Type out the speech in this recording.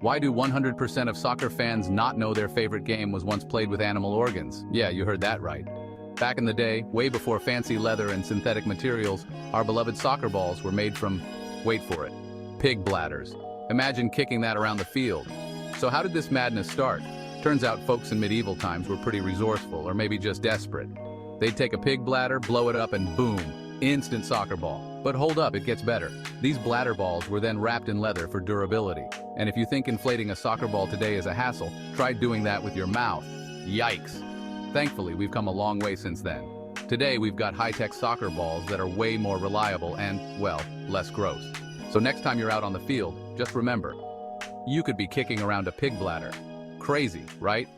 Why do 100% of soccer fans not know their favorite game was once played with animal organs? Yeah, you heard that right. Back in the day, way before fancy leather and synthetic materials, our beloved soccer balls were made from, wait for it, pig bladders. Imagine kicking that around the field. So how did this madness start? Turns out folks in medieval times were pretty resourceful, or maybe just desperate. They'd take a pig bladder, blow it up, and boom, instant soccer ball. But hold up, it gets better. These bladder balls were then wrapped in leather for durability. And if you think inflating a soccer ball today is a hassle, try doing that with your mouth. Yikes. Thankfully, we've come a long way since then. Today, we've got high-tech soccer balls that are way more reliable and, well, less gross. So next time you're out on the field, just remember, you could be kicking around a pig bladder. Crazy, right?